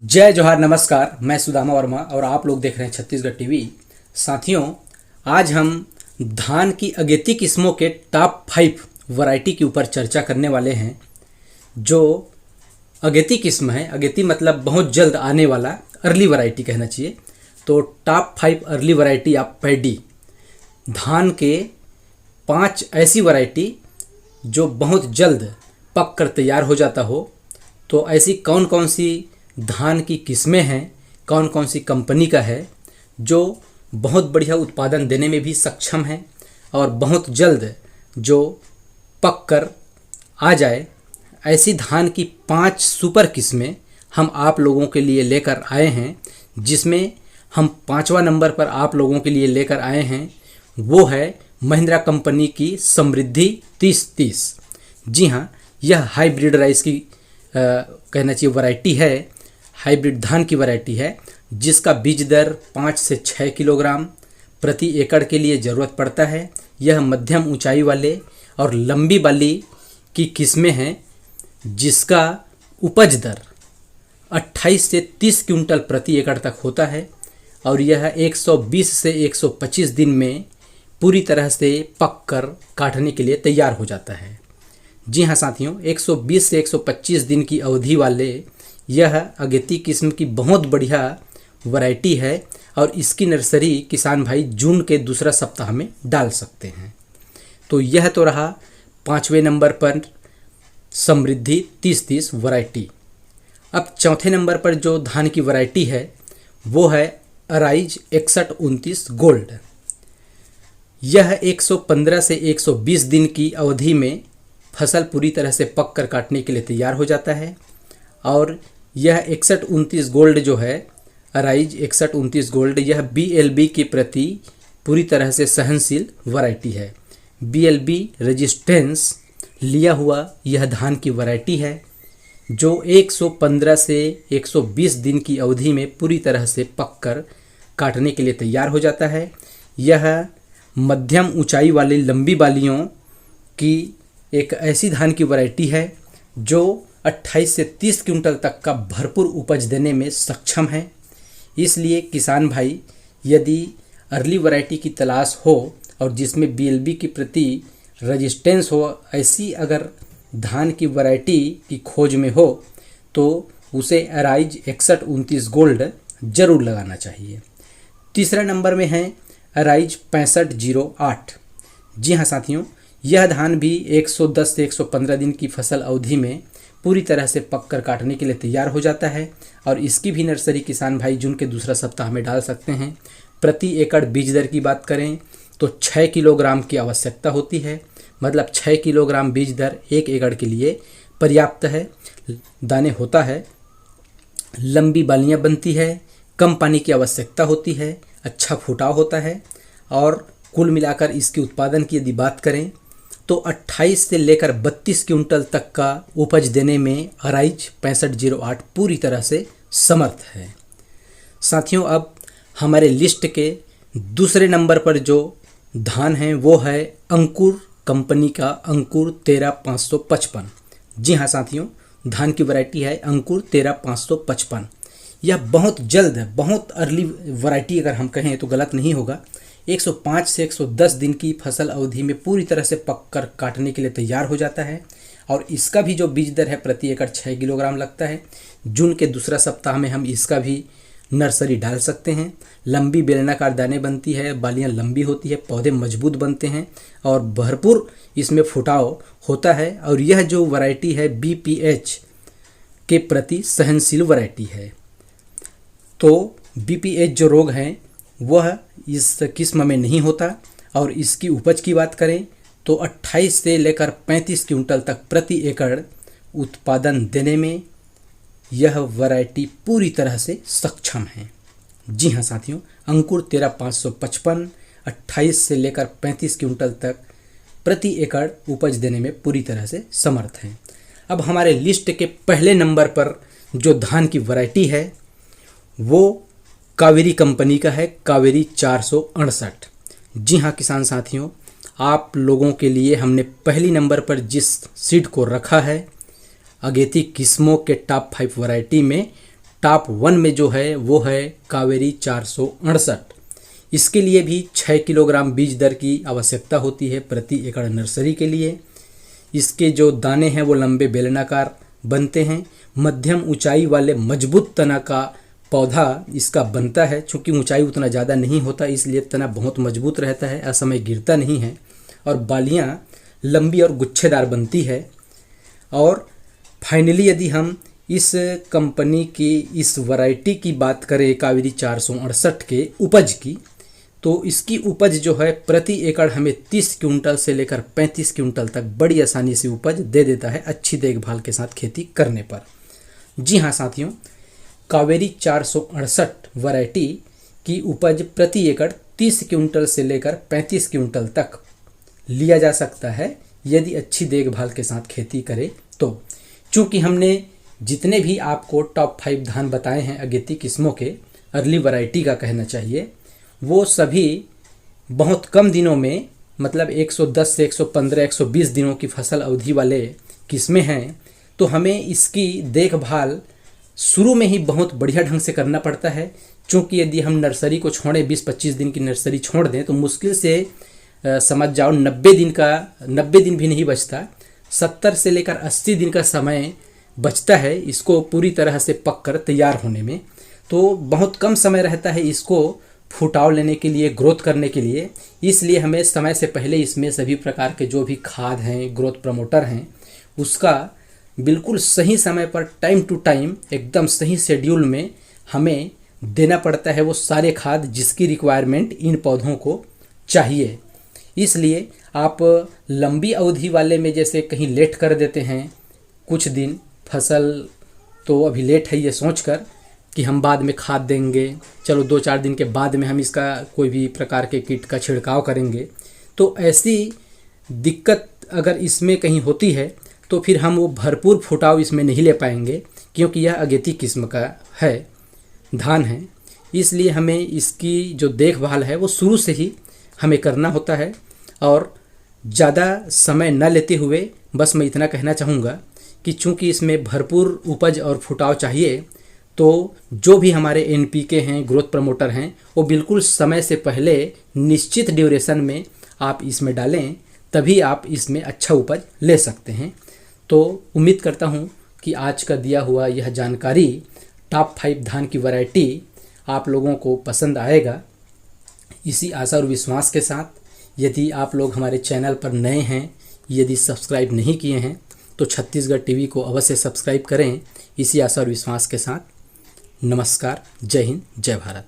जय जोहार, नमस्कार। मैं सुदामा वर्मा और आप लोग देख रहे हैं छत्तीसगढ़ टीवी। साथियों, आज हम धान की अगेती किस्मों के टॉप 5 वैरायटी के ऊपर चर्चा करने वाले हैं। जो अगेती किस्म है, अगेती मतलब बहुत जल्द आने वाला, अर्ली वैरायटी कहना चाहिए। तो top 5 early variety of paddy, धान के 5 ऐसी वैरायटी जो बहुत जल्द पक कर तैयार हो जाता हो। तो ऐसी कौन कौन सी धान की किस्में हैं, कौन कौन सी कंपनी का है जो बहुत बढ़िया उत्पादन देने में भी सक्षम है और बहुत जल्द जो पक कर आ जाए, ऐसी धान की 5 सुपर किस्में हम आप लोगों के लिए लेकर आए हैं। जिसमें हम 5वां नंबर पर आप लोगों के लिए लेकर आए हैं वो है महिंद्रा कंपनी की समृद्धि 3030। जी हाँ, यह हाइब्रिड राइस की कहना चाहिए वैरायटी है, हाइब्रिड धान की वैरायटी है, जिसका बीज दर 5 से 6 किलोग्राम प्रति एकड़ के लिए ज़रूरत पड़ता है। यह मध्यम ऊंचाई वाले और लंबी बाली की किस्में हैं, जिसका उपज दर 28 से 30 क्विंटल प्रति एकड़ तक होता है और यह 120 से 125 दिन में पूरी तरह से पक कर काटने के लिए तैयार हो जाता है। जी हाँ साथियों, 120 से 125 दिन की अवधि वाले यह अगेती किस्म की बहुत बढ़िया वैरायटी है और इसकी नर्सरी किसान भाई जून के दूसरा सप्ताह में डाल सकते हैं। तो यह तो रहा 5वें नंबर पर समृद्धि 3030 वैरायटी। अब चौथे नंबर पर जो धान की वैरायटी है वो है अराइज 6129 गोल्ड। यह 115 से 120 दिन की अवधि में फसल पूरी तरह से पक कर काटने के लिए तैयार हो जाता है और यह 6129 गोल्ड जो है, अराइज 6129 गोल्ड, यह BLB के प्रति पूरी तरह से सहनशील वैरायटी है। BLB रेजिस्टेंस लिया हुआ यह धान की वैरायटी है जो 115 से 120 दिन की अवधि में पूरी तरह से पक कर काटने के लिए तैयार हो जाता है। यह मध्यम ऊंचाई वाली लंबी बालियों की एक ऐसी धान की वैरायटी है जो 28 से 30 क्विंटल तक का भरपूर उपज देने में सक्षम है। इसलिए किसान भाई यदि अर्ली वैरायटी की तलाश हो और जिसमें BLB के प्रति रेजिस्टेंस हो, ऐसी अगर धान की वैरायटी की खोज में हो तो उसे अराइज 6129 गोल्ड जरूर लगाना चाहिए। तीसरा नंबर में है अराइज 6508। जी हाँ साथियों, यह धान भी 110 से 115 दिन की फसल अवधि में पूरी तरह से पक कर काटने के लिए तैयार हो जाता है और इसकी भी नर्सरी किसान भाई जून के दूसरा सप्ताह में डाल सकते हैं। प्रति एकड़ बीज दर की बात करें तो 6 किलोग्राम की आवश्यकता होती है, मतलब 6 किलोग्राम बीज दर 1 एकड़ के लिए पर्याप्त है। दाने होता है, लंबी बालियां बनती है, कम पानी की आवश्यकता होती है, अच्छा फुटाव होता है और कुल मिलाकर इसके उत्पादन की यदि बात करें तो 28 से लेकर 32 क्विंटल तक का उपज देने में अराइज 6508 पूरी तरह से समर्थ है। साथियों, अब हमारे लिस्ट के दूसरे नंबर पर जो धान है वो है अंकुर कंपनी का अंकुर 13555। जी हाँ साथियों, धान की वैरायटी है अंकुर 13555। यह बहुत जल्द, बहुत अर्ली वैरायटी अगर हम कहें तो गलत नहीं होगा। 105 से 110 दिन की फसल अवधि में पूरी तरह से पक कर काटने के लिए तैयार हो जाता है और इसका भी जो बीज दर है प्रति एकड़ 6 किलोग्राम लगता है। जून के दूसरा सप्ताह में हम इसका भी नर्सरी डाल सकते हैं। लंबी बेलनाकार दाने बनती है, बालियां लंबी होती है, पौधे मजबूत बनते हैं और भरपूर इसमें फुटाव होता है और यह जो वैरायटी है BPH के प्रति सहनशील वैरायटी है। तो BPH जो रोग हैं वह इस किस्म में नहीं होता और इसकी उपज की बात करें तो 28 से लेकर 35 क्विंटल तक प्रति एकड़ उत्पादन देने में यह वैरायटी पूरी तरह से सक्षम है। जी हाँ साथियों, अंकुर 13555 28 से लेकर 35 क्विंटल तक प्रति एकड़ उपज देने में पूरी तरह से समर्थ हैं। अब हमारे लिस्ट के पहले नंबर पर जो धान की वैरायटी है वो कावेरी कंपनी का है, कावेरी 468। जी हाँ किसान साथियों, आप लोगों के लिए हमने पहली नंबर पर जिस सीड को रखा है अगेती किस्मों के टॉप 5 वैरायटी में टॉप 1 में जो है वो है कावेरी 468। इसके लिए भी 6 किलोग्राम बीज दर की आवश्यकता होती है प्रति एकड़ नर्सरी के लिए। इसके जो दाने हैं वो लंबे बेलनाकार बनते हैं। मध्यम ऊंचाई वाले मजबूत तना का पौधा इसका बनता है। चूँकि ऊंचाई उतना ज़्यादा नहीं होता इसलिए तना बहुत मजबूत रहता है, असमय गिरता नहीं है और बालियाँ लंबी और गुच्छेदार बनती है। और फाइनली यदि हम इस कंपनी की इस वैरायटी की बात करें कावेरी 468 के उपज की, तो इसकी उपज जो है प्रति एकड़ हमें 30 क्विंटल से लेकर 35 क्विंटल तक बड़ी आसानी से उपज दे देता है अच्छी देखभाल के साथ खेती करने पर। जी हाँ साथियों, कावेरी 468 वैरायटी की उपज प्रति एकड़ 30 क्विंटल से लेकर 35 क्विंटल तक लिया जा सकता है यदि अच्छी देखभाल के साथ खेती करें तो। चूँकि हमने जितने भी आपको टॉप 5 धान बताए हैं अगेती किस्मों के, अर्ली वैरायटी का कहना चाहिए, वो सभी बहुत कम दिनों में मतलब 110 से 115 120 दिनों की फसल अवधि वाले किस्में हैं। तो हमें इसकी देखभाल शुरू में ही बहुत बढ़िया ढंग से करना पड़ता है। क्योंकि यदि हम नर्सरी को छोड़ें 20-25 दिन की नर्सरी छोड़ दें तो मुश्किल से समझ जाओ 90 दिन भी नहीं बचता, 70 से लेकर 80 दिन का समय बचता है इसको पूरी तरह से पक कर तैयार होने में। तो बहुत कम समय रहता है इसको फुटाव लेने के लिए, ग्रोथ करने के लिए। इसलिए हमें समय से पहले इसमें सभी प्रकार के जो भी खाद हैं, ग्रोथ प्रमोटर हैं, उसका बिल्कुल सही समय पर टाइम टू टाइम एकदम सही शेड्यूल में हमें देना पड़ता है वो सारे खाद जिसकी रिक्वायरमेंट इन पौधों को चाहिए। इसलिए आप लंबी अवधि वाले में जैसे कहीं लेट कर देते हैं कुछ दिन, फसल तो अभी लेट है ये सोचकर कि हम बाद में खाद देंगे, चलो 2-4 दिन के बाद में हम इसका कोई भी प्रकार के कीट का छिड़काव करेंगे, तो ऐसी दिक्कत अगर इसमें कहीं होती है तो फिर हम वो भरपूर फुटाव इसमें नहीं ले पाएंगे क्योंकि यह अगेती किस्म का है, धान है। इसलिए हमें इसकी जो देखभाल है वो शुरू से ही हमें करना होता है। और ज़्यादा समय न लेते हुए बस मैं इतना कहना चाहूँगा कि चूँकि इसमें भरपूर उपज और फुटाव चाहिए तो जो भी हमारे NPK हैं, ग्रोथ प्रमोटर हैं, वो बिल्कुल समय से पहले निश्चित ड्यूरेशन में आप इसमें डालें, तभी आप इसमें अच्छा उपज ले सकते हैं। तो उम्मीद करता हूँ कि आज का दिया हुआ यह जानकारी टॉप 5 धान की वैरायटी आप लोगों को पसंद आएगा। इसी आशा और विश्वास के साथ यदि आप लोग हमारे चैनल पर नए हैं, यदि सब्सक्राइब नहीं किए हैं तो छत्तीसगढ़ टीवी को अवश्य सब्सक्राइब करें। इसी आशा और विश्वास के साथ नमस्कार, जय हिंद, जय भारत।